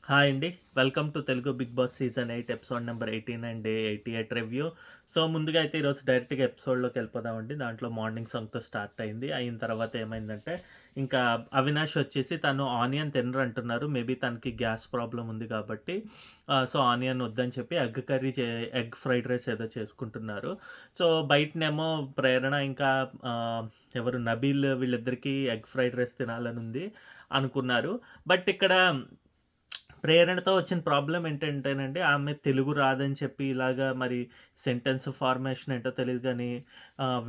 Hi అండి. Welcome to Telugu Bigg Boss season 8 episode number 18 and day 88 review. So, ముందుగా అయితే ఈరోజు డైరెక్ట్‌గా ఎపిసోడ్‌లోకి వెళ్ళిపోదామండి. దాంట్లో మార్నింగ్ సాంగ్‌తో స్టార్ట్ అయింది. అయిన తర్వాత ఏమైందంటే, ఇంకా అవినాష్ వచ్చేసి తను ఆనియన్ తినరంటున్నారు. మేబీ తనకి గ్యాస్ ప్రాబ్లమ్ ఉంది కాబట్టి సో, ఆనియన్ వద్దని చెప్పి ఎగ్ ఫ్రైడ్ రైస్ ఏదో చేసుకుంటున్నారు. సో, బయటనేమో ప్రేరణ ఇంకా ఎవరు నబీల్ వీళ్ళిద్దరికీ ఎగ్ ఫ్రైడ్ రైస్ తినాలని ఉంది అనుకున్నారు. బట్ ఇక్కడ ప్రేరణతో వచ్చిన ప్రాబ్లమ్ ఏంటంటేనండి, ఆమె తెలుగు రాదని చెప్పి ఇలాగా మరి సెంటెన్స్ ఫార్మేషన్ ఏంటో తెలీదు గానీ,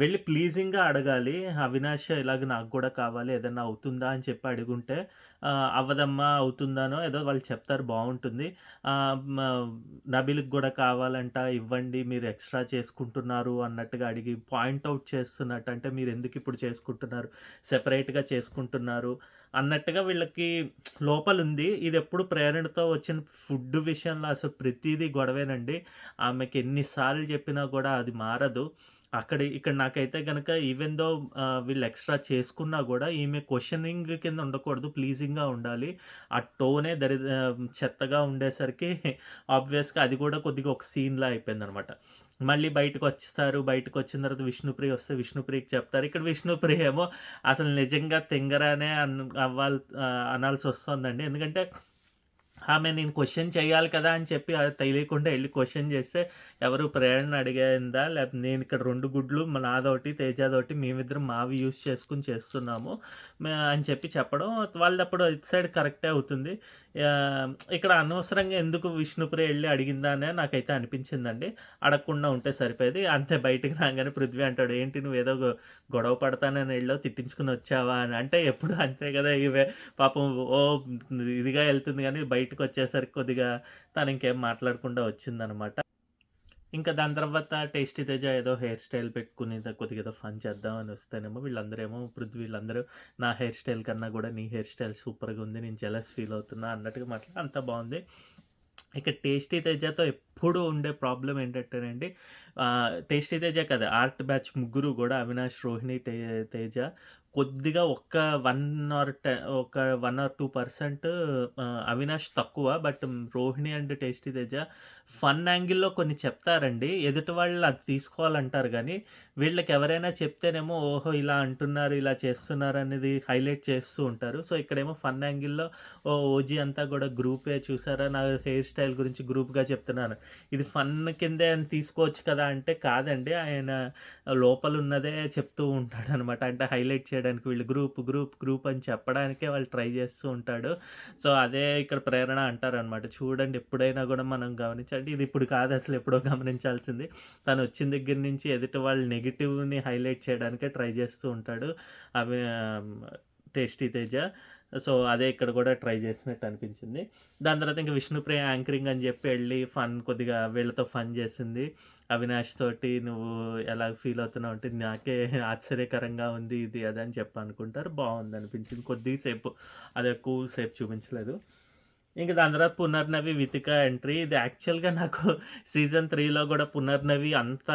వెళ్లి ప్లీజింగ్‌గా అడగాలి. అవినాష్ ఇలాగ నాకు గూడా కావాలి. ఏదన్నా అవుతుందా అని చెప్పి అడుగుంటే, అవ్వదమ్మా అవుతుందనో ఏదో వాళ్ళు చెప్తారు బావుంటుంది. మ నబీల్‌కి గూడా కావాలంట ఇవ్వండి. మీరు ఎక్స్‌ట్రా చేసుకుంటున్నారు అన్నట్టుగా అడిగి పాయింట్ ఔట్ చేస్తున్నట్టు. అంటే మీరెందుకిప్పుడు చేసుకుంటున్నారు? సెపరేట్‌గా చేసుకుంటున్నారు అన్నట్టుగా వీళ్ళకి లోపలుంది. ఇదెప్పుడు ప్రేరణతో వచ్చిన ఫుడ్ విషయంలో అసలు ప్రతీదీ గొడవేనండి. ఆమెకి ఎన్ని సార్లు చెప్పినా గూడా అది మారదు. ఇక్కడ నాకైతే గనక ఈవెన్ దో వీళ్ళు ఎక్స్‌ట్రా చేసుకున్నా గూడా ఈమె క్వెషనింగ్ కింద ఉండకూడదు. ప్లీజింగ్‌గా ఉండాలి. ఆ టోనే చెత్తగా ఉండేసరికి ఆబ్వియస్‌గా అది గూడా కొద్దిగా ఒక సీన్‌లా అయిపోయిందనమాట. మళ్ళీ బయటకొచ్చేస్తారు. బయటకొచ్చిన తర్వాత విష్ణుప్రియ వస్తే విష్ణుప్రియకి చెప్తారు. ఇక్కడ విష్ణుప్రియ ఏమో అసలు నిజంగా తింగరానే అనాల్సొస్తోందండి. ఎందుకంటే ఆమె నేను క్వెషన్ చేయాలి కదా అని చెప్పి తెలియకుండా ఎళ్లి క్వెషన్ చేస్తే ఎవరు ప్రేరణ అడిగిందా? లేకపోతే నేనిక్కడ 2 గుడ్లు నాదోటి, తేజాదోటి మేమిద్దరం మావి యూజ్ చేసుకొని చేస్తున్నాము. అని చెప్పి చెప్పడం వాళ్ళదప్పుడు ఇటు సైడ్ కరెక్టే అవుతుంది. ఇక్కడ అనవసరంగా ఎందుకు విష్ణుప్రియ ఎళ్లి అడిగిందా అనే నాకైతే అనిపించిందండి. అడగకుండా ఉంటే సరిపోయేది. అంతే బయటికి రాంగానే పృథ్వీ అంటాడు, "ఏంటి నువ్వేదో గొడవ పడతానని ఎళ్ళావు తిట్టించుకొనొచ్చావా" అని. అంటే ఎప్పుడు అంతే కదా! పాపం ఇదిగా ఎళ్తుంది గానీ బయటకొచ్చేసరికి కొద్దిగా తనింకేం మాట్లాడకుండా వచ్చిందనమాట. ఇంకా దాని తర్వాత 'టేస్టీ తేజ' ఏదో హెయిర్ స్టైల్ పెట్టుకొని కొద్దిగా ఏదో ఫన్ చేద్దాం అని వస్తేనేమో పృథ్వీ వీళ్ళందరూ నా హెయిర్ స్టైల్ కన్నా గూడా నీ హెయిర్ స్టైల్ సూపర్‌గా ఉంది. నేను జెలస్ ఫీల్ అవుతున్నా అన్నట్టుగా అంతా బావుంది. ఇక 'టేస్టీ తేజ'తో ఎప్పుడు ఉండే ప్రాబ్లమ్ ఏంటంటేనండి 'టేస్టీ తేజ' కాదు ఆర్ట్ బ్యాచ్ ముగ్గురు గూడా అవినాష్, రోహిణి, తేజ కొద్దిగా ఒక 1 ఆర్ 2% అవినాష్ తక్కువ. But Rohini and tasty Teja fun యాంగిల్‌లో కొన్ని చెప్తారండి. ఎదుటి వాళ్ళు అది తీసుకోవాలంటారు గానీ, వీళ్ళకి ఎవరైనా చెప్తేనేమో ఓహో! ఇలా అంటున్నారు, ఇలా చేస్తున్నారు అనేది హైలైట్ చేస్తూ ఉంటారు. సో, ఇక్కడేమో ఫన్ యాంగిల్‌లో ఓజీ అంతా గూడా గ్రూపే చూసారా నా హెయిర్ స్టైల్ గురించి గ్రూప్‌గా చెప్తున్నాను. ఇది ఫన్ కిందే అని తీసుకోవచ్చు కదా! అంటే కాదండి. ఆయన లోపలున్నదే చెప్తూ ఉంటాడనమాట. అంటే హైలైట్ చేయడానికి వీళ్ళు గ్రూప్ అని చెప్పడానికే వాళ్ళు ట్రై చేస్తూ ఉంటాడు. సో, అదే ఇక్కడ ప్రేరణ అంటారనమాట. చూడండి ఎప్పుడైనా గూడా మనం గమనించండి. ఇది ఇప్పుడు కాదు అసలు ఎప్పుడో గమనించాల్సింది. తనొచ్చిన దగ్గర నుంచి ఎదుటి వాళ్ళ నెగెటివ్‌ని హైలైట్ చేయడానికే ట్రై చేస్తూ ఉంటాడు. అవి టేస్టీ తేజ. సో, అదే ఇక్కడ గూడా ట్రై చేసినట్టు అనిపించింది. దాని తర్వాత ఇంక విష్ణుప్రియ యాంకరింగ్ అని జెప్పి ఎళ్లి కొద్దిగా వీళ్ళతో ఫన్ చేసింది. అవినాష్ తోటి నువ్వు ఎలా ఫీల్ అవుతున్నావు అంటే, నాకే ఆశ్చర్యకరంగా ఉంది ఇది అది అని చెప్పి అనుకుంటారు. బావుందనిపించింది. కొద్దిగా సేపు అది ఎక్కువ సేపు చూపించలేదు. ఇంక దాని తర్వాత 'పునర్నవి', 'వితిక' ఎంట్రీ. ఇది యాక్చువల్‌గా నాకు సీజన్ 3లో గూడా 'పునర్నవి' అంత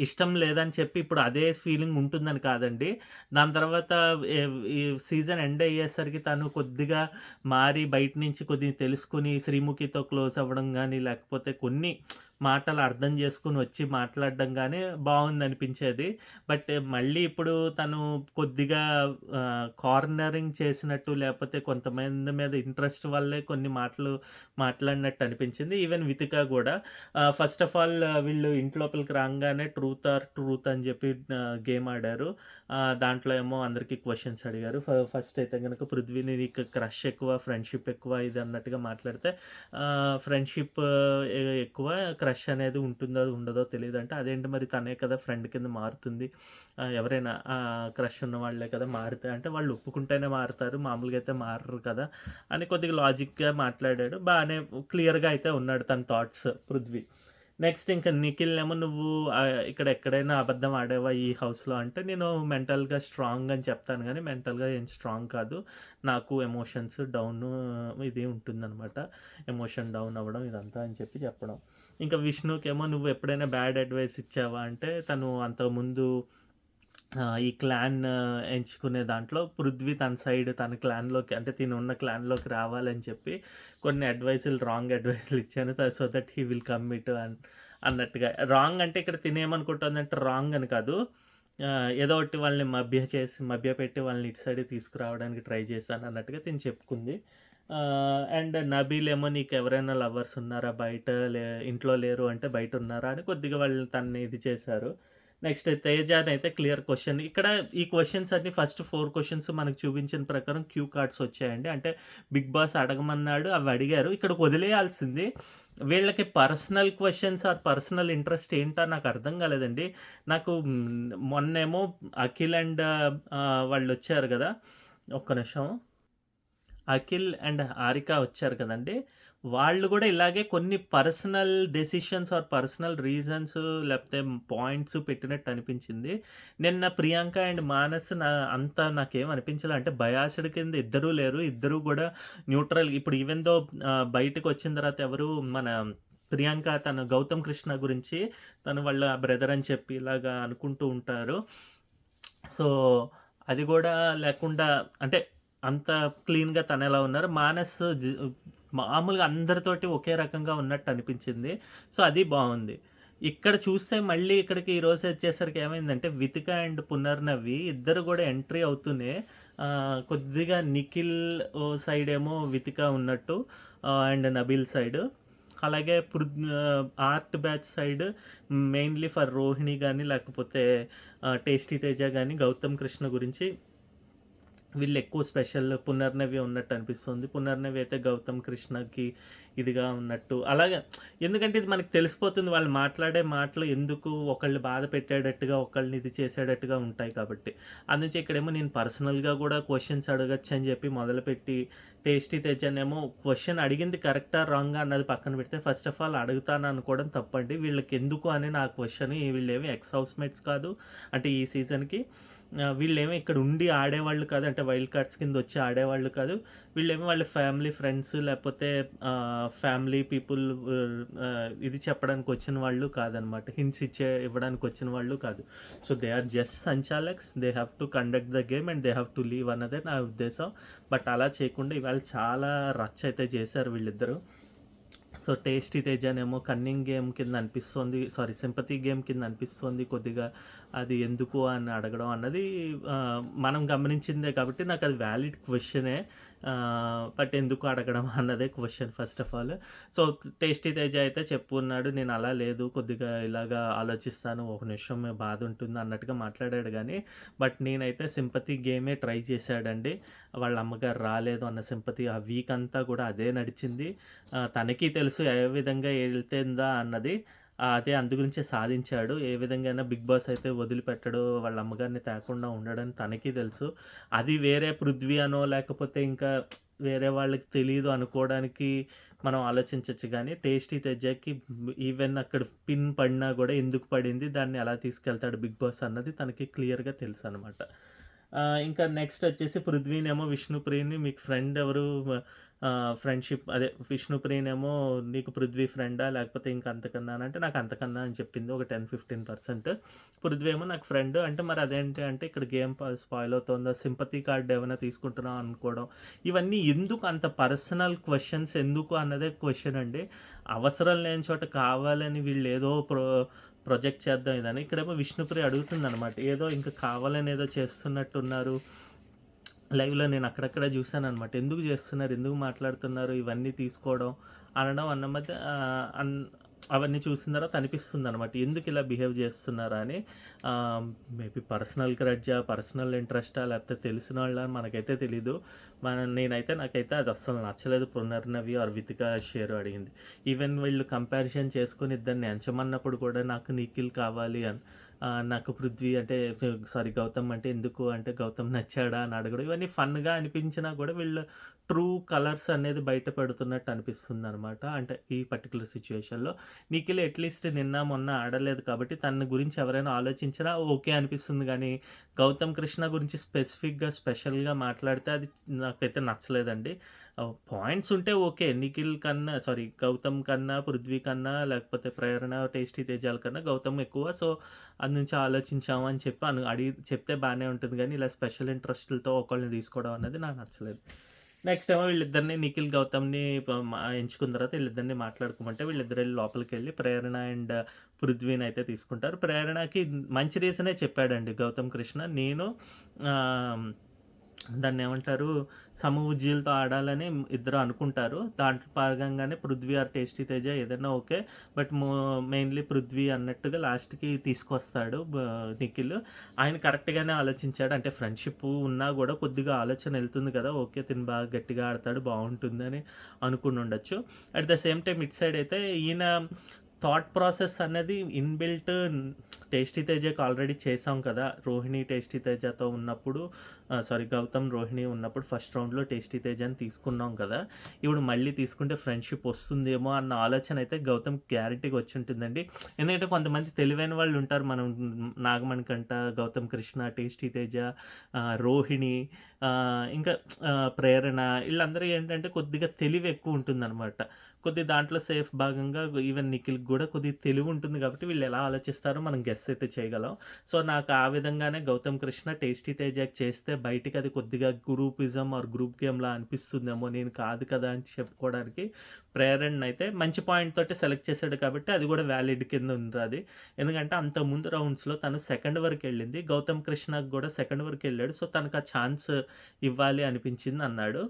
ఇష్టం లేదని చెప్పి ఇప్పుడు అదే ఫీలింగ్ ఉంటుందని కాదండి. దాని తర్వాత ఈ సీజన్ ఎండ్ అయ్యేసరికి తను కొద్దిగా మారి బయట నుంచి కొద్దిగా తెలుసుకొని 'శ్రీముఖితో' క్లోజ్ అవ్వడం గాని, లేకపోతే కొన్ని మాటలు అర్థం చేసుకొని వచ్చి మాట్లాడడం గాని బావుందనిపించేది. బట్ మళ్ళీ ఇప్పుడు తను కొద్దిగా కార్నరింగ్ చేసినట్టు లేకపోతే కొంతమంది మీద ఇంట్రెస్ట్ వల్లే కొన్ని మాటలు మాట్లాడినట్టు అనిపించింది. ఈవెన్ 'వితిక' గూడా ఫస్ట్ ఆఫ్ ఆల్ వీళ్ళు ఇంటి లోపలికి రాంగానే ట్రూత్ అని చెప్పి గేమ్ ఆడారు. దాంట్లో ఏమో అందరికి క్వెషన్స్ అడిగారు. ఫస్ట్ అయితే గనక పృథ్వీని నీకు క్రష్ ఎక్కువ, ఫ్రెండ్‌షిప్ ఎక్కువ ఇది అన్నట్టుగా మాట్లాడితే ఫ్రెండ్‌షిప్ ఎక్కువ క్రష్ అనేది ఉంటుందో, ఉండదో తెలీదంటే, అదేంటి మరి తనే కదా ఫ్రెండ్ కింద మారుతుంది. ఎవరైనా క్రష్ ఉన్న వాళ్ళే కదా మారుతాయి అంటే, వాళ్ళు ఒప్పుకుంటేనే మారుతారు. మామూలుగా అయితే మారరు కదా! అని కొద్దిగా లాజిక్‌గా మాట్లాడాడు. బానే క్లియర్‌గా అయితే ఉన్నాడు తన థాట్స్ పృథ్వీ. నెక్స్ట్ ఇంకా నిఖిల్‌నేమో నువ్వు ఇక్కడ ఎక్కడైనా అబద్ధం ఆడావా ఈ హౌస్‌లో అంటే, నేను మెంటల్‌గా స్ట్రాంగ్ అని చెప్తాను గానీ, మెంటల్‌గా ఏం స్ట్రాంగ్ కాదు. నాకు ఎమోషన్స్ డౌను ఇది ఉంటుందనమాట. ఎమోషన్ డౌన్ అవ్వడం ఇదంతా అని చెప్పి చెప్పడం. ఇంకా విష్ణుకేమో నువ్వు ఎప్పుడైనా బ్యాడ్ అడ్వైస్ ఇచ్చావా అంటే, తను అంతకుముందు ఈ క్లాన్ ఎంచుకునే దాంట్లో పృథ్వీ తన సైడ్ తన క్లాన్‌లోకి అంటే తినున్న క్లాన్‌లోకి రావాలని చెప్పి కొన్ని రాంగ్ అడ్వైస్‌లు ఇచ్చాను. So that he will commit అన్నట్టుగా. రాంగ్ అంటే ఇక్కడ తినేమనుకుంటోందంటే రాంగ్ అని కాదు. ఏదో ఒకటి వాళ్ళని మభ్యపెట్టి వాళ్ళని ఇటు సైడ్‌కి తీసుకురావడానికి ట్రై చేశాను అన్నట్టుగా తిను చెప్పుకుంది. అండ్ నబీలేమో నీకెవరైనా లవర్స్ ఉన్నారా బయట? ఇంట్లో లేరు అంటే బయటున్నారా? అని కొద్దిగా వాళ్ళు తనని ఇది చేశారు. నెక్స్ట్ తేజానైతే క్లియర్ క్వెషన్. ఇక్కడ ఈ క్వెషన్స్ అన్నీ ఫస్ట్ 4 క్వెషన్స్ మనకు చూపించిన ప్రకారం క్యూ కార్డ్స్ వచ్చాయండి. అంటే బిగ్ బాస్ అడగమన్నాడు. అవి అడిగారు. ఇక్కడికి వదిలేయాల్సింది. వీళ్ళకి personal questions or personal interest ఏంటో నాకు అర్థం కాలేదండి. నాకు మొన్నేమో అఖిల్ అండ్ వాళ్ళొచ్చారు గదా! ఒక్క నిమిషం. అఖిల్ అండ్ హారిక వచ్చారు కదండీ! వాళ్ళు గూడా ఇలాగే కొన్ని personal decisions or personal reasons లేపోతే పాయింట్స్ పెట్టినట్టు అనిపించింది. నిన్న ప్రియాంక అండ్ మానస్ అంత నాకేం అనిపించలే. అంటే బయాస్డ్ కింద ఇద్దరూ లేరు. ఇద్దరు గూడా న్యూట్రల్ ఇప్పుడు ఈవెన్ దో బయటకొచ్చిన తర్వాత ఎవరు మన ప్రియాంక తను గౌతమ్ కృష్ణ గురించి తను వాళ్ళ బ్రదర్ అని చెప్పి ఇలాగా అనుకుంటూ ఉంటారు. సో, అది గూడా లేకుండా అంటే అంత క్లీన్‌గా తనెలా ఉన్నారు. మానస్ మామూలుగా అందరితోటి ఒకే రకంగా ఉన్నట్టు అనిపించింది. సో, అది బావుంది. ఇక్కడ చూస్తే మళ్ళీ ఇక్కడికి ఈరోజు వచ్చేసరికి ఏమైందంటే వితిక అండ్ పునర్నవి ఇద్దరు గూడా ఎంట్రీ అవుతూనే కొద్దిగా నిఖిల్ సైడ్ ఏమో వితిక ఉన్నట్టు అండ్ నబీల్ సైడ్. అలాగే art batch side mainly for Rohini గాని లేకపోతే టేస్టీ తేజ గాని గౌతమ్ కృష్ణ గురించి వీళ్ళు ఎక్కువ స్పెషల్ పునర్నవి ఉన్నట్టు అనిపిస్తుంది. పునర్నవి అయితే గౌతమ్ కృష్ణకి ఇదిగా ఉన్నట్టు అలాగే ఎందుకంటే ఇది మనకు తెలిసిపోతుంది వాళ్ళు మాట్లాడే మాటలు ఎందుకు ఒకళ్ళు బాధ పెట్టేటట్టుగా ఒకళ్ళని ఇది చేసేటట్టుగా ఉంటాయి కాబట్టి. అందుంచి ఇక్కడేమో నేను పర్సనల్‌గా కూడా క్వెషన్స్ అడగొచ్చు అని చెప్పి మొదలుపెట్టి టేస్టీ తెచ్చానేమో క్వెషన్ అడిగింది కరెక్టా రాంగా అన్నది పక్కన పెడితే ఫస్ట్ ఆఫ్ ఆల్ అడుగుతాను అనుకోవడం తప్పండి. వీళ్ళకి ఎందుకు అని నా క్వెషన్. వీళ్ళేమి ఎక్స్ హౌస్‌మేట్స్ కాదు. అంటే ఈ సీజన్‌కి వీళ్ళేమో ఇక్కడ ఉండి ఆడేవాళ్ళు కాదు. అంటే వైల్డ్ కార్డ్స్ కింద వచ్చి ఆడేవాళ్ళు కాదు. వీళ్ళేమో వాళ్ళ ఫ్యామిలీ ఫ్రెండ్స్ లేకపోతే ఫ్యామిలీ పీపుల్ ఇది చెప్పడానికి వచ్చిన వాళ్ళు కాదనమాట. హింట్స్ ఇవ్వడానికి వచ్చిన వాళ్ళు కాదు. సో దే ఆర్ జస్ట్ సంచాలక్స్. They have to conduct the game and they have to leave అన్నదే నా ఉద్దేశం. బట్ అలా చేయకుండా ఇవాళ చాలా రచ్చ అయితే చేశారు వీళ్ళిద్దరూ. సో టేస్టీ తేజనేమో కన్నింగ్ గేమ్ కింద అనిపిస్తుంది. సింపతి గేమ్ కింద అనిపిస్తుంది కొద్దిగా. అది ఎందుకు అని అడగడం అన్నది మనం గమనించిందే కాబట్టి నాకు అది వ్యాలిడ్ క్వెషనే. బట్ ఎందుకు అడగడం అన్నదే question first of all. So tasty Teja అయితే చెప్పుకున్నాడు నేను అలా లేదు కొద్దిగా ఇలాగా ఆలోచిస్తాను ఒక నిమిషం బాధ ఉంటుంది అన్నట్టుగా మాట్లాడాడు కానీ బట్ నేనైతే సింపతి గేమే ట్రై చేశాడండి. వాళ్ళ అమ్మగారు రాలేదు అన్న సింపతి ఆ వీక్ అంతా కూడా అదే నడిచింది. తనకి తెలుసు ఏ విధంగా వెళ్తుందా అన్నది. అదే అందు గురించే సాధించాడు. ఏ విధంగానైనా బిగ్ బాస్ అయితే వదిలిపెట్టడు. వాళ్ళ అమ్మగారిని తేకుండా ఉండడని తనకి తెలుసు. అది వేరే పృథ్వీ అనో లేకపోతే ఇంకా వేరే వాళ్ళకి తెలీదు అనుకోవడానికి మనం ఆలోచించొచ్చు గానీ, టేస్టీ తెజ్జాకి ఈవెన్ అక్కడ పిన్ పడినా గూడా ఎందుకు పడింది? దాన్ని ఎలా తీసుకెళ్తాడు బిగ్ బాస్ అన్నది తనకి క్లియర్‌గా తెలుసనమాట. ఇంకా నెక్స్ట్ వచ్చేసి పృథ్వీనేమో విష్ణుప్రియని మీకు ఫ్రెండ్ ఎవరు ఫ్రెండ్‌షిప్ అదే విష్ణుప్రియనేమో నీకు పృథ్వీ ఫ్రెండా? లేకపోతే ఇంక అంతకన్నానా? అంటే నాకు అంతకన్నా అని చెప్పింది. ఒక 10-15%. పృథ్వీ ఏమో నాకు ఫ్రెండ్ అంటే మరి అదేంటి అంటే ఇక్కడ గేమ్ స్పాయిల్ అవుతుందా? సింపతి కార్డ్ ఏమైనా తీసుకుంటున్నాం అనుకోవడం. ఇవన్నీ ఎందుకు అంత పర్సనల్ క్వెషన్స్ ఎందుకు అన్నదే క్వెషన్ అండి. అవసరం లేని చోట కావాలని వీళ్ళేదో ప్రొజెక్ట్ చేద్దాం ఇదని. ఇక్కడేమో విష్ణుప్రియ అడుగుతుందనమాట. ఏదో ఇంకా కావాలని ఏదో చేస్తున్నట్టున్నారు. లైవ్‌లో నేను అక్కడక్కడ చూసాననమాట. ఎందుకు చేస్తున్నారు? ఎందుకు మాట్లాడుతున్నారు? ఇవన్నీ తీసుకోవడం, అనడం అన్న మధ్య అవన్నీ చూసిన తర్వాత అనిపిస్తుందనమాట. ఎందుకు ఇలా బిహేవ్ చేస్తున్నారా అని. మేబీ పర్సనల్ గ్రడ్జా, పర్సనల్ ఇంట్రెస్టా లేకపోతే తెలిసినోళ్ళా మనకైతే తెలీదు. నాకైతే అది అస్సలు నచ్చలేదు. పునర్నవి ఆర్ వితిక షేరు అడిగింది. ఈవెన్ వీళ్ళు కంపారిజన్ చేసుకొని ఇద్దరిని ఎంచమన్నప్పుడు కూడా నాకు నిఖిల్ కావాలి అని. నాకు పృథ్వీ అంటే గౌతమ్ అంటే ఎందుకు అంటే గౌతమ్ నచ్చాడా అని అడగడం. ఇవన్నీ ఫన్‌గా అనిపించినా కూడా వీళ్ళు ట్రూ కలర్స్ అనేది బయట పెడుతున్నట్టు అనిపిస్తుందనమాట. అంటే ఈ పర్టిక్యులర్ సిట్యుయేషన్‌లో. నిఖిల్ అట్‌లీస్ట్ నిన్న మొన్న ఆడలేదు కాబట్టి తన గురించి ఎవరైనా ఆలోచించినా ఓకే అనిపిస్తుంది గానీ, గౌతమ్ కృష్ణ గురించి స్పెషల్‌గా మాట్లాడితే అది నాకైతే నచ్చలేదండి. పాయింట్స్ ఉంటే ఓకే. నిఖిల్ కన్నా గౌతమ్ కన్నా, పృథ్వీ కన్నా లేకపోతే ప్రేరణ, టేస్టీ తేజాల కన్నా గౌతమ్ ఎక్కువ. సో, అది నుంచి ఆలోచించాము అని చెప్పి అడిగి చెప్తే బానే ఉంటుంది గానీ, ఇలా స్పెషల్ ఇంట్రెస్ట్‌లతో ఒకళ్ళని తీసుకోవడం అన్నది నాకు నచ్చలేదు. నెక్స్ట్ ఏమో వీళ్ళిద్దరిని నిఖిల్, గౌతమ్‌ని ఎంచుకున్న తర్వాత వీళ్ళిద్దరిని మాట్లాడుకోమంటే వీళ్ళిద్దరు ఎళ్లి లోపలికెళ్ళి ప్రేరణ అండ్ పృథ్వీనయితే తీసుకుంటారు. ప్రేరణకి మంచి రీజనే చెప్పాడండి గౌతమ్ కృష్ణ. నేను ఆహ్, దాన్నేమంటారు సమఉజ్జీలతో ఆడాలని ఇద్దరు అనుకుంటారు. దాంట్లో భాగంగానే పృథ్వీ ఆర్ టేస్టీ తేజ ఏదైనా ఓకే. బట్ మెయిన్‌లీ పృథ్వీ అన్నట్టుగా లాస్ట్‌కి తీసుకొస్తాడు నిఖిల్. ఆయన కరెక్ట్‌గానే ఆలోచించాడు. అంటే ఫ్రెండ్‌షిప్ ఉన్నా గూడా కొద్దిగా ఆలోచన ఎళ్తుంది కదా! ఓకే. తిను బాగా గట్టిగా ఆడతాడు బావుంటుందని అనుకునుండొచ్చు. అట్ ద సేమ్ టైమ్ ఇటు సైడ్ అయితే ఈయన థాట్ ప్రాసెస్ అనేది ఇన్‌బిల్ట్ టేస్టీ తేజకి ఆల్రెడీ చేసాం కదా! రోహిణి, టేస్టీ తేజతో ఉన్నప్పుడు గౌతమ్, రోహిణి ఉన్నప్పుడు ఫస్ట్ రౌండ్‌లో టేస్టీ తేజని తీసుకున్నాం కదా! ఇప్పుడు మళ్ళీ తీసుకుంటే ఫ్రెండ్‌షిప్ వస్తుందేమో అన్న ఆలోచన అయితే గౌతమ్‌కి గ్యారంటీగా వచ్చుంటుందండి. ఎందుకంటే కొంతమంది తెలివైన వాళ్ళు ఉంటారు. మనం నాగమణికంట, గౌతమ్ కృష్ణ, టేస్టీ తేజ, రోహిణి, ఇంకా ప్రేరణ ఈళ్ళందరూ ఏంటంటే కొద్దిగా తెలివి ఎక్కువ ఉంటుందనమాట. కొద్దిగా దాంట్లో సేఫ్ భాగంగా ఈవెన్ నిఖిల్‌కి గూడా కొద్దిగా తెలివుంటుంది కాబట్టి వీళ్ళు ఎలా ఆలోచిస్తారో మనం గెస్ అయితే చేయగలం. సో, నాకు ఆ విధంగానే గౌతమ్ కృష్ణ టేస్టీ తేజకి చేస్తే బయటికి అది కొద్దిగా గ్రూపిజం ఆర్ గ్రూప్ గేమ్‌లా అనిపిస్తుందేమో నేను కాదు కదా అని చెప్పుకోవడానికి ప్రేరణనైతే మంచి పాయింట్ తోటి సెలెక్ట్ చేసాడు కాబట్టి అది గూడా వ్యాలిడ్ కింద ఉంటది. ఎందుకంటే అంతకుముందు రౌండ్స్‌లో తను సెకండ్ వరకెళ్ళింది. గౌతమ్ కృష్ణకి గూడా సెకండ్ వరకెళ్ళాడు. సో, తనకు ఆ ఛాన్స్ ఇవ్వాలి అనిపించింది అన్నాడు.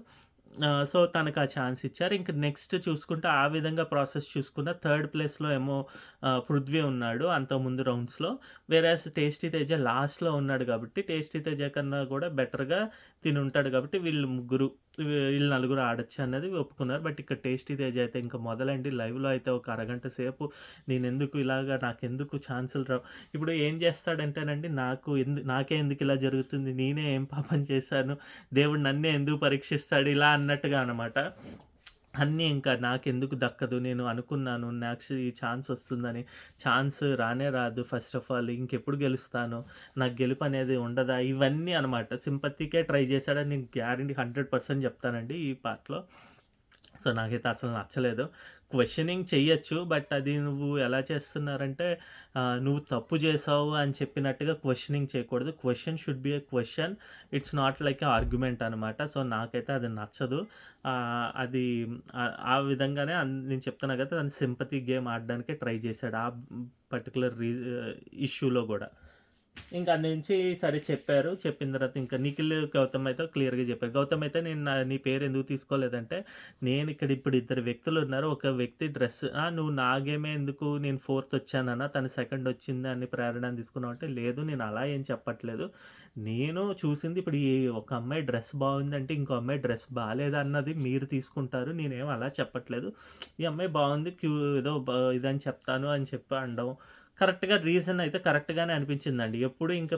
సో, తనకా ఛాన్స్ ఇచ్చారు. ఇంక నెక్స్ట్ చూసుకుంటే ఆ విధంగా ప్రాసెస్ చూసుకున్న థర్డ్ ప్లేస్‌లో ఏమో పృథ్వీ ఉన్నాడు అంతకుముందు రౌండ్స్‌లో. వేరాస్ టేస్టీ తేజ లాస్ట్‌లో ఉన్నాడు కాబట్టి, టేస్టీ తేజ కన్నా కూడా బెటర్‌గా తినుంటాడు కాబట్టి వీళ్ళు నలుగురు ఆడొచ్చు అన్నది ఒప్పుకున్నారు. బట్ ఇక్కడ టేస్టీ తేజ అయితే ఇంక మొదలండి లైవ్‌లో అయితే ఒక అరగంట సేపు నేనెందుకు ఇలాగా నాకెందుకు ఛాన్సులు రావు. ఇప్పుడు ఏం చేస్తాడంటేనండి నాకే ఎందుకు ఇలా జరుగుతుంది? నేనే ఏం పాపం చేశాను? దేవుడు నన్నే ఎందుకు పరీక్షిస్తాడు? ఇలా అన్నట్టుగా అనమాట. అన్నీ ఇంకా నాకెందుకు దక్కదు? నేను అనుకున్నాను నాకు ఈ ఛాన్స్ వస్తుందని. ఛాన్స్ రానే రాదు ఫస్ట్ ఆఫ్ ఆల్. ఇంకెప్పుడు గెలుస్తాను? నాకు గెలుపనేది ఉండదా? ఇవన్నీ అనమాట. సింపతికే ట్రై చేశాడని నేను గ్యారంటీ 100% చెప్తానండి ఈ పార్ట్‌లో. సో, నాకైతే అసలు నచ్చలేదు. క్వెషనింగ్ చెయ్యొచ్చు. బట్ అది నువ్వు ఎలా చేస్తున్నారంటే నువ్వు తప్పు చేశావు అని చెప్పినట్టుగా క్వెషనింగ్ చేయకూడదు. Question should be a question. It's not like a argument అనమాట. సో, నాకైతే అది నచ్చదు. అది ఆ విధంగానే నేను చెప్తున్నా కదా! తను సింపతి గేమ్ ఆడడానికే ట్రై చేశాడు. ఆ పర్టిక్యులర్ ఇష్యూలో గూడా. ఇంక అందు నుంచి సరే చెప్పారు. చెప్పిన తర్వాత ఇంకా నిఖిల్, గౌతమ్ అయితే క్లియర్‌గా చెప్పారు. గౌతమ్ అయితే నేను నీ పేరు ఎందుకు తీసుకోలేదంటే, నేనిక్కడ ఇప్పుడు ఇద్దరు వ్యక్తులున్నారు. ఒక వ్యక్తి నువ్వు నా గేమే ఎందుకు నేను ఫోర్త్ వచ్చానన్నా, తను సెకండ్ వచ్చింది అని ప్రేరణ తీసుకున్నావు అంటే, లేదు నేను అలా ఏం చెప్పట్లేదు. నేను చూసింది ఇప్పుడు ఈ ఒక అమ్మాయి డ్రెస్ బాగుందంటే, ఇంకో అమ్మాయి డ్రెస్ బాలేదన్నది మీరు తీసుకుంటారు. నేనేం అలా చెప్పట్లేదు. ఈ అమ్మాయి బాగుంది ఏదో ఇదని చెప్తాను అని చెప్పి అనడం. కరెక్ట్‌గా రీజన్ అయితే కరెక్ట్‌గానే అనిపించిందండి. ఎప్పుడు ఇంకా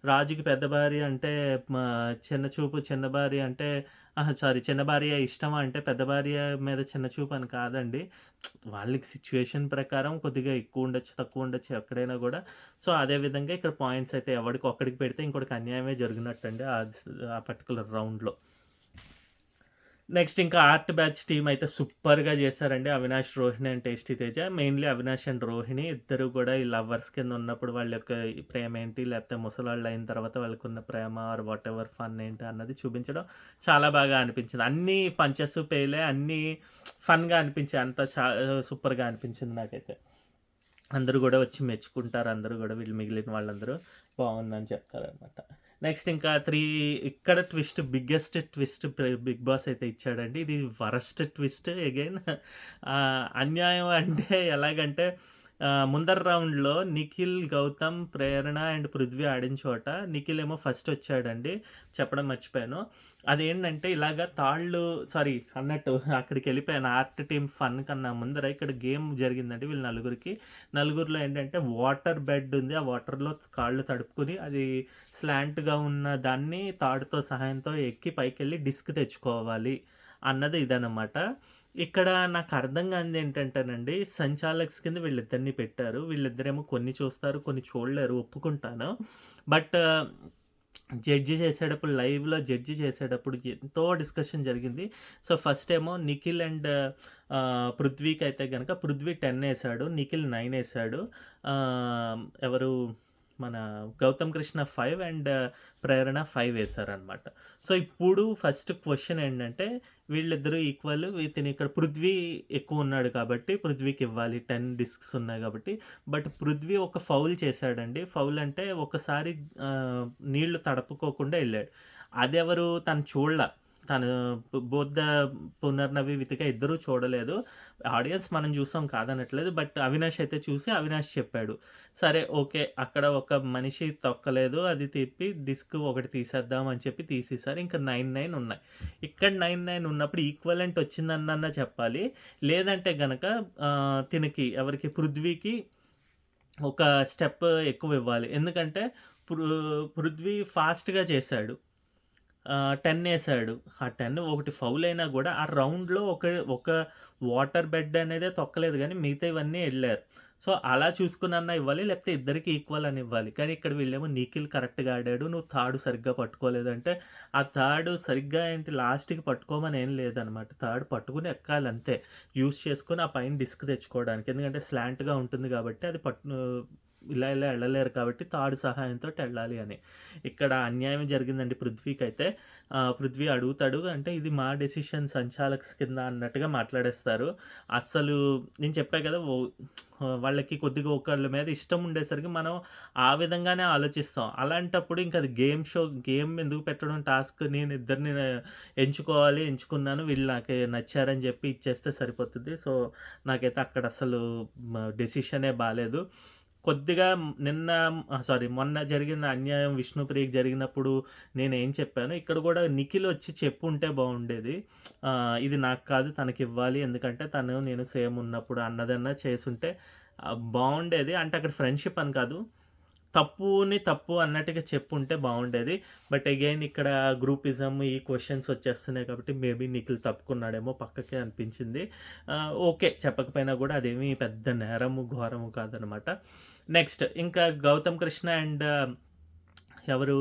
రాజుకి పెద్ద భార్య అంటే మా చిన్న చూపు, చిన్న భార్య అంటే చిన్న భార్య ఇష్టమా అంటే పెద్ద భార్య మీద చిన్న చూపు అని కాదండి. వాళ్ళకి సిట్యుయేషన్ ప్రకారం కొద్దిగా ఎక్కువ ఉండొచ్చు, తక్కువ ఉండొచ్చు ఎక్కడైనా గూడా. సో, అదే విధంగా ఇక్కడ పాయింట్స్ అయితే ఎవడికి ఒక్కడికి పెడితే ఇంకోడికి అన్యాయమే జరిగినట్టండి ఆ పర్టిక్యులర్ రౌండ్‌లో. నెక్స్ట్ ఇంకా ఆర్ట్ బ్యాచ్ టీమ్ అయితే సూపర్‌గా చేశారండి. Avinash, Rohini and tasty Teja. Mainly Avinash and Rohini ఇద్దరు కూడా ఈ లవర్స్ కింద ఉన్నప్పుడు వాళ్ళ యొక్క ఈ ప్రేమేంటి, లేకపోతే ముసలోళ్ళు అయిన తర్వాత వాళ్ళకున్న ప్రేమ ఆర్ వాటెవర్ ఫన్ ఏంటి అన్నది చూపించడం చాలా బాగా అనిపించింది. అన్నీ పంచెస్, పేలే అన్నీ ఫన్‌గా అనిపించాయి. అంతా సూపర్‌గా అనిపించింది నాకైతే. అందరూ గూడా వచ్చి మెచ్చుకుంటారు. అందరూ గూడా మిగిలిన వాళ్ళందరూ బావుందని చెప్తారనమాట. నెక్స్ట్ ఇంకా ఇక్కడ బిగ్గెస్ట్ ట్విస్ట్ బిగ్ బాస్ అయితే ఇచ్చాడండి. ఇది వరస్ట్ ట్విస్ట్ అగైన్. అన్యాయం అంటే ఎలాగంటే ముందర రౌండ్‌లో నిఖిల్, గౌతమ్, ప్రేరణ అండ్ పృథ్వీ ఆడిన చోట నిఖిల్ ఏమో ఫస్ట్ వచ్చాడండి. చెప్పడం మర్చిపోయాను. అదేంటంటే ఇలాగ అన్నట్టు అక్కడికెళ్ళిపోయాను. ఆర్ట్ టీమ్ ఫన్ కన్నా ముందర ఇక్కడ గేమ్ జరిగిందండి వీళ్ళు నలుగురిలో ఏంటంటే వాటర్ బెడ్ ఉంది. ఆ వాటర్‌లో కాళ్ళు తడుపుకొని అది స్లాంట్‌గా ఉన్న దాన్ని తాడుతో సహాయంతో ఎక్కి పైకెళ్ళి డిస్క్ తెచ్చుకోవాలి అన్నది ఇదనమాట. ఇక్కడ నాకు అర్థం కానిది ఏంటంటేనండి, సంచాలక్స్ కింద వీళ్ళిద్దరిని పెట్టారు. వీళ్ళిద్దరేమో కొన్ని చూస్తారు, కొన్ని చూడలేరు ఒప్పుకుంటాను. బట్ జడ్జి చేసేటప్పుడు లైవ్‌లో జడ్జి చేసేటప్పుడు ఎంతో డిస్కషన్ జరిగింది. సో, ఫస్ట్ ఏమో నిఖిల్ అండ్ పృథ్వీకైతే గనక పృథ్వీ 10 ఏసాడు. నిఖిల్ 9 ఏసాడు. ఎవరు మన గౌతమ్ కృష్ణ 5 అండ్ ప్రేరణ 5 ఏసారనమాట. సో, ఇప్పుడు ఫస్ట్ క్వెషన్ ఏంటంటే వీళ్ళిద్దరూ ఈక్వల్. ఇక్కడ పృథ్వీ ఎక్కువున్నాడు కాబట్టి పృథ్వీకివ్వాలి. 10 డిస్క్స్ ఉన్నాయి కాబట్టి. బట్ పృథ్వీ ఒక ఫౌల్ చేశాడండి. ఫౌల్ అంటే ఒకసారి నీళ్లు తడుపుకోకుండా ఎళ్ళాడు. అదెవరు తను చూడల. తను బోత్ ద పునర్నవి, వితిక ఇద్దరూ చూడలేదు. ఆడియన్స్ మనం చూసాం కాదనట్లేదు. బట్ అవినాష్ అయితే చూసి అవినాష్ చెప్పాడు. సరే ఓకే. అక్కడ ఒక మనిషి తొక్కలేదు. అది తిప్పి డిస్క్ ఒకటి తీసేద్దాం అని చెప్పి తీసేసారు. ఇంకా 9 ఉన్నాయి. ఇక్కడ 9 ఉన్నప్పుడు ఈక్వలెంట్ వచ్చిందనన్నా చెప్పాలి. లేదంటే గనక తినకి ఎవరికి పృథ్వీకి ఒక స్టెప్ ఎక్కువ ఇవ్వాలి. ఎందుకంటే పృథ్వీ ఫాస్ట్‌గా చేశాడు. 10 ఏసాడు. ఆ 10 ఒకటి ఫౌల్ అయినా గూడా ఆ రౌండ్‌లో ఒక వాటర్ బెడ్ అనేదే తొక్కలేదు గానీ మిగతావన్నీ ఎళ్ళారు. సో, అలా చూసుకొనన్నా ఇవ్వాలి. లేకపోతే ఇద్దరికీ ఈక్వల్ అని ఇవ్వాలి. కానీ ఇక్కడ వీళ్ళేమో నిఖిల్ కరెక్ట్‌గా ఆడాడు. నువ్వు థర్డ్ సరిగ్గా పట్టుకోలేదంటే, ఆ థర్డ్ సరిగ్గా ఏంటి లాస్ట్‌కి పట్టుకోమని ఏం లేదనమాట. థర్డ్ పట్టుకొని ఎక్కాలంతే. యూజ్ చేసుకొని ఆ పైన డిస్క్ తెచ్చుకోవడానికి. ఎందుకంటే స్లాంట్‌గా ఉంటుంది గాబట్టి అది ఇలా ఎళ్ళలేరు కాబట్టి తాడు సహాయంతోటి ఎళ్ళాలి అని. ఇక్కడ అన్యాయం జరిగిందండి పృథ్వీకైతే. పృథ్వీ అడుగుతాడు. అంటే ఇది మా డెసిషన్ సంచాలక్స్ కింద అన్నట్టుగా మాట్లాడేస్తారు. అస్సలు నేను చెప్పా కదా! వాళ్ళకి కొద్దిగా ఒకళ్ళ మీద ఇష్టం ఉండేసరికి మనం ఆ విధంగానే ఆలోచిస్తాం. అలాంటప్పుడు ఇంక అది గేమ్ ఎందుకు పెట్టడం టాస్క్ నేను ఇద్దరిని ఎంచుకున్నాను. వీళ్ళు నాకు నచ్చారని చెప్పి ఇచ్చేస్తే సరిపోతుంది. సో, నాకైతే అక్కడ అసలు డెసిషనే బాలేదు. కొద్దిగా మొన్న జరిగిన అన్యాయం విష్ణుప్రియకి జరిగినప్పుడు నేనేం చెప్పానో, ఇక్కడ కూడా నిఖిల్ వచ్చి చెప్పుంటే బావుండేది. ఇది నాకు కాదు తనకివ్వాలి. ఎందుకంటే నేను సేమ్ ఉన్నప్పుడు అన్నదన్నా చేసుంటే బావుండేది. అంటే అక్కడ ఫ్రెండ్‌షిప్ అని కాదు. తప్పు అన్నట్టుగా చెప్పుంటే బావుండేది. బట్ అగైన్ ఇక్కడ గ్రూపిజం ఈ క్వెషన్స్ వచ్చేస్తున్నాయి కాబట్టి మేబీ నిఖిల్ తప్పుకున్నాడేమో పక్కకే అనిపించింది. ఓకే. చెప్పకపోయినా కూడా అదేమీ పెద్ద నేరము, ఘోరము కాదనమాట. నెక్స్ట్ ఇంకా గౌతమ్ కృష్ణ అండ్ ఎవరు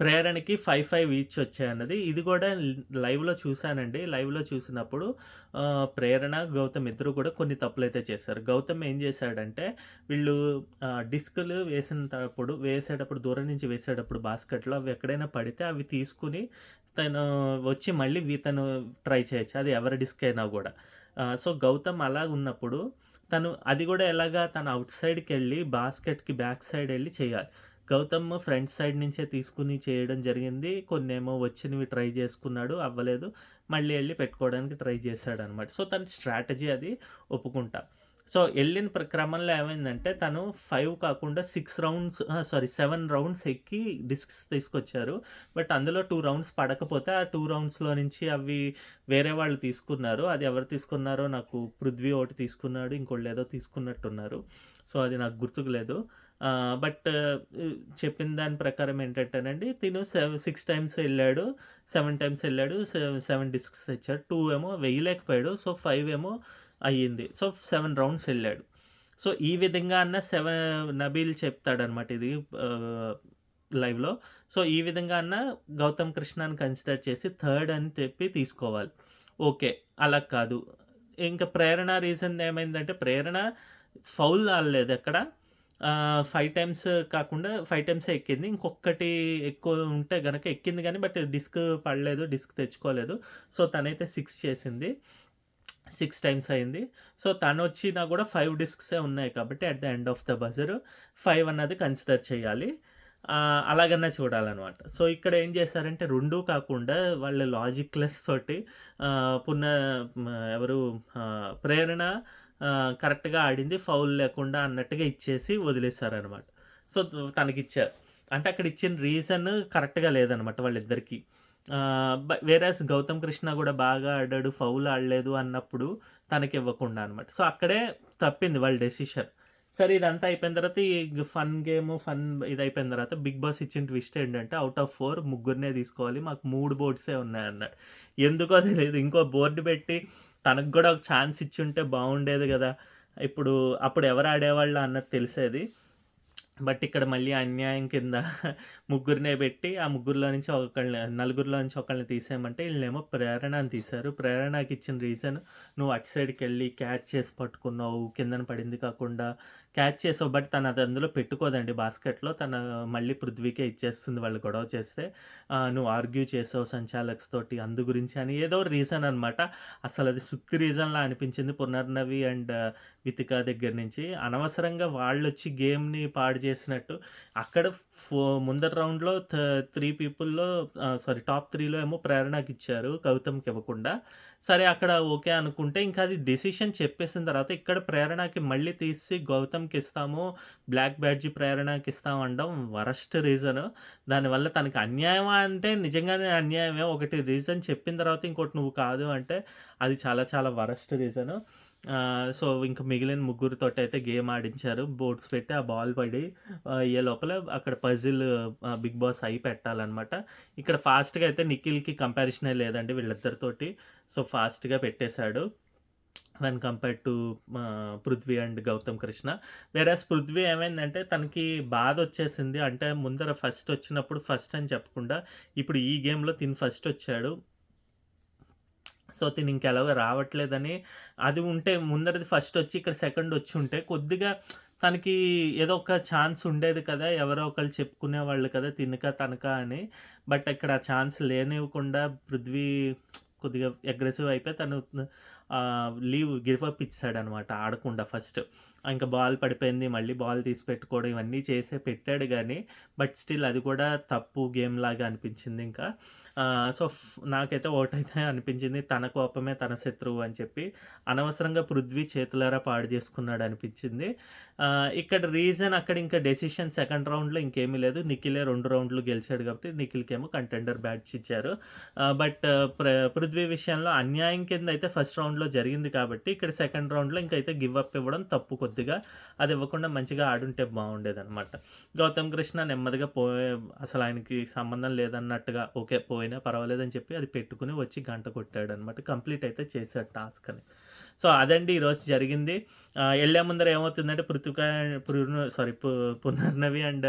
ప్రేరణకి 5, 5 ఈచ్ వచ్చాయన్నది. ఇది కూడా లైవ్‌లో చూసానండి. లైవ్‌లో చూసినప్పుడు ప్రేరణ, గౌతమ్ ఇద్దరు కూడా కొన్ని తప్పులైతే చేశారు. గౌతమ్ ఏం చేశాడంటే వీళ్ళు డిస్కులు వేసేటప్పుడు దూరం నుంచి వేసేటప్పుడు బాస్కెట్‌లో అవి ఎక్కడైనా పడితే అవి తీసుకొని తను వచ్చి మళ్ళీ తను ట్రై చేయొచ్చు. అది ఎవరి డిస్క్ అయినా గూడా. సో, గౌతమ్ అలాగున్నప్పుడు అది గూడా ఎలాగా తను ఔట్ సైడ్‌కెళ్ళి బాస్కెట్‌కి బ్యాక్ సైడ్ ఎళ్లి చేయాలి. గౌతమ్ ఫ్రంట్ సైడ్ నుంచే తీసుకొని చేయడం జరిగింది. కొన్నేమో వచ్చినవి ట్రై చేసుకున్నాడు. అవ్వలేదు. మళ్ళీ ఎళ్లి పెట్టుకోవడానికి ట్రై చేశాడనమాట. సో, తన స్ట్రాటజీ అది ఒప్పుకుంటా. సో, ఎళ్ళిన క్రమంలో ఏమైందంటే తను 5 కాకుండా 7 రౌండ్స్ ఎక్కి డిస్క్స్ తీసుకొచ్చారు. బట్ అందులో 2 రౌండ్స్ పడకపోతే ఆ 2 రౌండ్స్‌లో నుంచి అవి వేరే వాళ్ళు తీసుకున్నారు. అది ఎవరు తీసుకున్నారో నాకు పృథ్వీ ఒకటి తీసుకున్నాడు. ఇంకోళ్ళేదో తీసుకున్నట్టున్నారు. సో, అది నాకు గుర్తుకు లేదు. బట్ చెప్పిన దాని ప్రకారం ఏంటంటేనండి తిను 6 టైమ్స్ ఎళ్ళాడు. 7 టైమ్స్ ఎళ్ళాడు. 7 డిస్క్స్ తెచ్చాడు. 2 ఏమో వేయలేకపోయాడు. సో, 5 ఏమో అయ్యింది. So, 7 rounds ఎళ్ళాడు. సో, ఈ విధంగా నబీల్ చెప్తాడనమాట ఇది లైవ్‌లో. సో, ఈ విధంగా గౌతమ్ కృష్ణని కన్సిడర్ చేసి థర్డ్ అని చెప్పి తీసుకోవాలి. ఓకే. అలా కాదు. ఇంకా ప్రేరణ రీజన్ ఏమైందంటే ప్రేరణ ఫౌల్ ఆడలేదు ఎక్కడ. 5 టైమ్స్ కాకుండా 5 టైమ్సే ఎక్కింది. ఇంకొకటి ఎక్కువ ఉంటే గనక ఎక్కింది గానీ బట్ డిస్క్ పడలేదు. డిస్క్ తెచ్చుకోలేదు. సో, తనైతే 6 చేసింది. 6 టైమ్స్ అయింది. సో, తనొచ్చినా గూడా 5 డిస్క్సే ఉన్నాయి కాబట్టి at the end of the buzzer 5 అన్నది కన్సిడర్ చేయాలి. అలాగన్నా చూడాలనమాట. సో, ఇక్కడ ఏం చేశారంటే 2 కాకుండా వాళ్ళ లాజిక్‌లెస్ తోటి ఎవరు ప్రేరణ కరెక్ట్‌గా ఆడింది. ఫౌల్ లేకుండా అన్నట్టుగా ఇచ్చేసి వదిలేసారనమాట. సో, తనకిచ్చారు. అంటే అక్కడ ఇచ్చిన రీజన్ కరెక్ట్‌గా లేదనమాట వాళ్ళిద్దరికీ. వేరాస్ గౌతమ్ కృష్ణ గూడా బాగా ఆడాడు. ఫౌల్ ఆడలేదు అన్నప్పుడు తనకివ్వకుండా అనమాట. సో, అక్కడే తప్పింది వాళ్ళ డెసిషన్. సరే ఇదంతా అయిపోయిన తర్వాత ఈ ఫన్ ఇదయిపోయిన తర్వాత బిగ్ బాస్ ఇచ్చిన ట్విస్ట్ ఏంటంటే ఔట్ ఆఫ్ 4 ముగ్గురినే తీసుకోవాలి. మాకు 3 బోర్డ్సే ఉన్నాయన్నాడు. ఎందుకో తెలీదు. ఇంకో బోర్డ్ పెట్టి తనకు గూడా ఒక ఛాన్స్ ఇచ్చుంటే బావుండేది గదా! అప్పుడు ఎవరు ఆడేవాళ్ళు అన్నది తెలిసేది. బట్ ఇక్కడ మళ్ళీ అన్యాయం కింద ముగ్గురినే పెట్టి ఆ ముగ్గురిలో నుంచి నలుగురిలో నుంచి ఒకళ్ళని తీసేయమంటే వీళ్ళేమో ప్రేరణని తీశారు. ప్రేరణకి ఇచ్చిన రీజన్, "నువ్వు అటు సైడ్‌కెళ్ళి క్యాచ్ చేసి పట్టుకున్నావు. కిందన పడింది కాకుండా క్యాచ్ చేసావు." బట్ తను అది అందులో పెట్టుకోదండి బాస్కెట్‌లో. తను మళ్ళీ పృథ్వీకే ఇచ్చేస్తుంది వాళ్ళు గొడవ చేస్తే. "నువ్వు ఆర్గ్యూ చేసావు సంచాలక్స్ తోటి అందు గురించి" అని ఏదో రీజన్ అనమాట. అసలది సుత్తి రీజన్‌లా అనిపించింది పునర్నవి అండ్ వితిక దగ్గర నుంచి. అనవసరంగా వాళ్ళొచ్చి గేమ్‌ని పాడు చేసినట్టు. అక్కడ ముందటి రౌండ్‌లో 3 పీపుల్‌లో టాప్ 3లో ఏమో ప్రేరణకిచ్చారు. గౌతమ్‌కి ఇవ్వకుండా. సరే అక్కడ ఓకే అనుకుంటే ఇంకా అది డెసిషన్ చెప్పేసిన తర్వాత ఇక్కడ ప్రేరణకి మళ్ళీ తీసి గౌతమ్‌కిస్తాము. బ్లాక్ బ్యాడ్జ్ ప్రేరణకిస్తాం అనడం వరస్ట్ రీజను. దానివల్ల తనకి అన్యాయమా అంటే నిజంగానే అన్యాయమే. ఒకటి రీజన్ చెప్పిన తర్వాత ఇంకోటి నువ్వు కాదు అంటే అది చాలా చాలా వరస్ట్ రీజను. సో, ఇంక మిగిలిన ముగ్గురితోటైతే గేమ్ ఆడించారు. బోర్డ్స్ పెట్టి ఆ బాల్ పడి అయ్యే లోపల అక్కడ పజిల్ బిగ్ బాస్ అయి పెట్టాలనమాట. ఇక్కడ ఫాస్ట్‌గా అయితే నిఖిల్‌కి కంపారిజనే లేదండి వీళ్ళిద్దరితోటి. సో, ఫాస్ట్‌గా పెట్టేశాడు. When compared to Prithvi and Gautham Krishna. Whereas Prithvi ఏమైందంటే తనకి బాధొచ్చేసింది. అంటే ముందర ఫస్ట్ వచ్చినప్పుడు ఫస్ట్ అని చెప్పకుండా ఇప్పుడు ఈ గేమ్‌లో తిను ఫస్టొచ్చాడు. సో, తిను ఇంకెలాగో రావట్లేదని అది ఉంటే ముందరది ఫస్టొచ్చి ఇక్కడ సెకండొచ్చుంటే కొద్దిగా తనకి ఏదో ఒక ఛాన్స్ ఉండేది కదా! ఎవరో ఒకళ్ళు చెప్పుకునేవాళ్ళు కదా! తినక తనక అని. బట్ ఇక్కడ ఆ ఛాన్స్ లేనివ్వకుండా పృథ్వీ కొద్దిగా అగ్రెసివ్ అయిపోయి తను గివ్ అప్ ఇచ్చేసాడనమాట ఆడకుండా ఫస్ట్. ఇంకా బాల్ పడిపోయింది. మళ్ళీ బాల్ తీసి పెట్టుకోవడం ఇవన్నీ చేసే పెట్టాడు గానీ, బట్ స్టిల్ అది కూడా తప్పు గేమ్‌లాగా అనిపించింది ఇంకా. సో, నాకైతే ఒకటైతే అనిపించింది తన కోపమే తన శత్రువు అని చెప్పి. అనవసరంగా పృథ్వీ చేతులారా పాడు చేసుకున్నాడనిపించింది. ఇక్కడ రీజన్ అక్కడ ఇంకా డెసిషన్ సెకండ్ రౌండ్‌లో ఇంకేమీ లేదు. నిఖిలే 2 రౌండ్‌లు గెలిచాడు కాబట్టి నిఖిల్‌కేమో కంటెండర్ బ్యాడ్జ్ ఇచ్చారు. బట్ పృథ్వీ విషయంలో అన్యాయం కింద అయితే ఫస్ట్ రౌండ్‌లో జరిగింది కాబట్టి ఇక్కడ సెకండ్ రౌండ్‌లో ఇంకైతే గివ్ అప్ ఇవ్వడం తప్పు కొద్దిగా. అది ఇవ్వకుండా మంచిగా ఆడుంటే బావుండేదనమాట. గౌతమ్ కృష్ణ నెమ్మదిగా అసలు ఆయనకి సంబంధం లేదన్నట్టుగా ఓకే. పోయినా పర్వాలేదని చెప్పి అది పెట్టుకొని వచ్చి గంట కొట్టాడనమాట. కంప్లీట్ అయితే చేశాడు టాస్క్ అని. సో, అదండి ఈరోజు జరిగింది. ఎళ్ళే ముందర ఏమవుతుందంటే పునర్నవి అండ్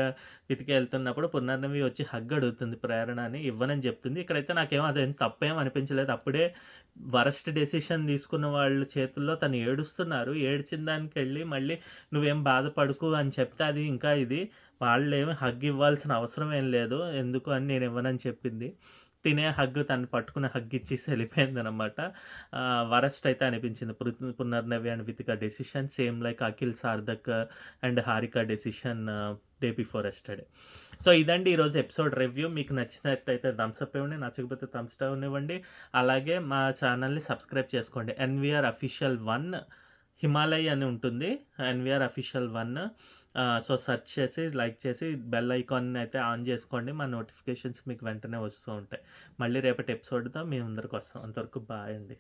వితిక ఎళ్తున్నప్పుడు పునర్నవి వచ్చి హగ్ అడుగుతుంది ప్రేరణని. ఇవ్వనని చెప్తుంది. ఇక్కడైతే నాకేమో అదేం తప్పేం అనిపించలేదు. అప్పుడే వరస్ట్ డెసిషన్ తీసుకున్న వాళ్ళ చేతుల్లో తను ఏడుస్తున్నారు. ఏడ్చిన దానికెళ్ళి మళ్ళీ "నువ్వేం బాధపడకు" అని చెప్తే అది ఇంకా ఇది. వాళ్ళేమి హగ్ ఇవ్వాల్సిన అవసరం ఏం లేదు. ఎందుకు అని నేను ఇవ్వనని చెప్పింది. తినే హగ్ తను పట్టుకుని హగ్ ఇచ్చేసి వెళ్ళిపోయిందనమాట. వరస్ట్ అయితే అనిపించింది. Punarnavi and Vithika decision same like Akhil, Sarthak and Harika decision day before yesterday. So, ఇదండి ఈరోజు ఎపిసోడ్ రివ్యూ. మీకు నచ్చినట్టయితే థమ్స్ అప్ ఇవ్వండి. నచ్చకపోతే థమ్స్ డౌన్ ఇవ్వండి. అలాగే మా ఛానల్‌ని సబ్స్క్రైబ్ చేసుకోండి. ఎన్‌వీఆర్ అఫీషియల్ 1 హిమాలయ్ అని ఉంటుంది. ఎన్‌వీఆర్ అఫీషియల్ 1 సో, సెర్చ్ చేసి, లైక్ చేసి, బెల్ ఐకాన్‌ని అయితే ఆన్ చేసుకోండి. మా నోటిఫికేషన్స్ మీకు వెంటనే వస్తూ ఉంటాయి. మళ్ళీ రేపటి ఎపిసోడ్‌తో మీ ముందరికి వస్తాం. అంతవరకు బాయ్ అండి.